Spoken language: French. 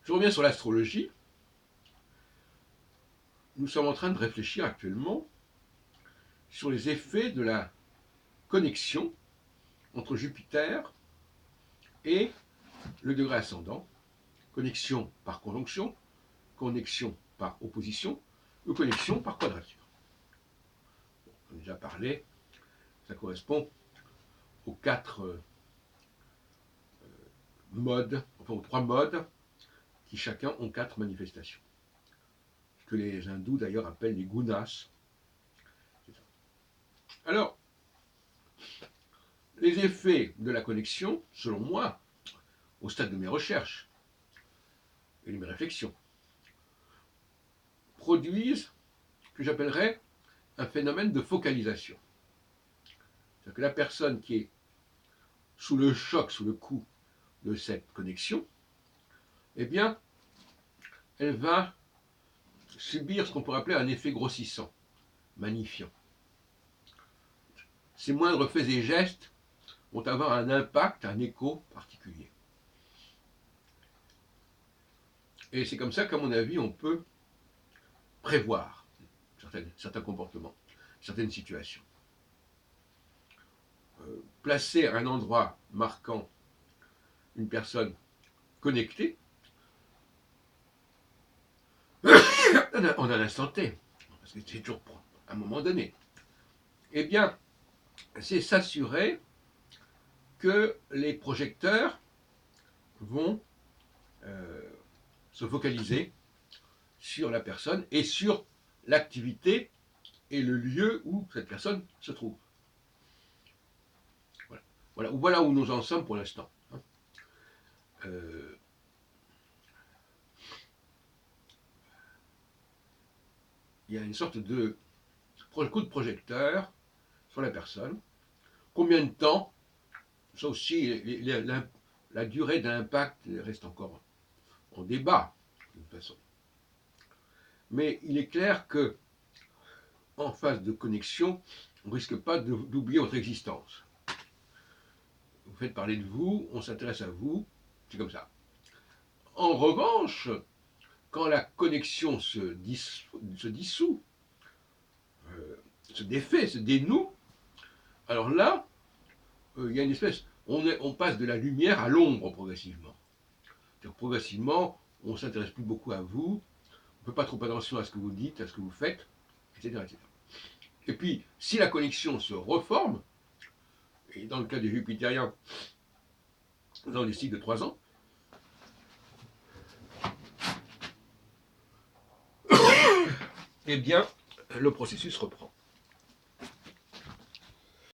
Je reviens sur l'astrologie. Nous sommes en train de réfléchir actuellement sur les effets de la connexion entre Jupiter et le degré ascendant. Connexion par conjonction, connexion par opposition ou connexion par quadrature. On a déjà parlé, ça correspond aux quatre modes, enfin aux trois modes qui chacun ont quatre manifestations. Ce que les hindous d'ailleurs appellent les gunas. Alors, les effets de la connexion, selon moi, au stade de mes recherches et de mes réflexions, produisent ce que j'appellerais un phénomène de focalisation. C'est-à-dire que la personne qui est sous le choc, sous le coup de cette connexion, eh bien, elle va subir ce qu'on pourrait appeler un effet grossissant, magnifiant. Ces moindres faits et gestes vont avoir un impact, un écho particulier. Et c'est comme ça qu'à mon avis, on peut prévoir certains comportements, certaines situations. Placer à un endroit marquant une personne connectée, en un instant T, parce que c'est toujours à un moment donné, eh bien, c'est s'assurer que les projecteurs vont se focaliser sur la personne et sur l'activité et le lieu où cette personne se trouve. Voilà où nous en sommes pour l'instant. Il y a une sorte de coup de projecteur sur la personne. Combien de temps? Ça aussi, la durée de l'impact reste encore en débat, de toute façon. Mais il est clair que, en phase de connexion, on ne risque pas d'oublier votre existence. Vous faites parler de vous, on s'intéresse à vous, c'est comme ça. En revanche, quand la connexion se dissout, se défait, se dénoue, alors là, il y a une espèce, on passe de la lumière à l'ombre progressivement. Donc, progressivement, on ne s'intéresse plus beaucoup à vous, on ne fait pas trop attention à ce que vous dites, à ce que vous faites, etc., etc. Et puis, si la connexion se reforme, et dans le cas des Jupitériens, dans les cycles de 3 ans, eh bien, le processus reprend.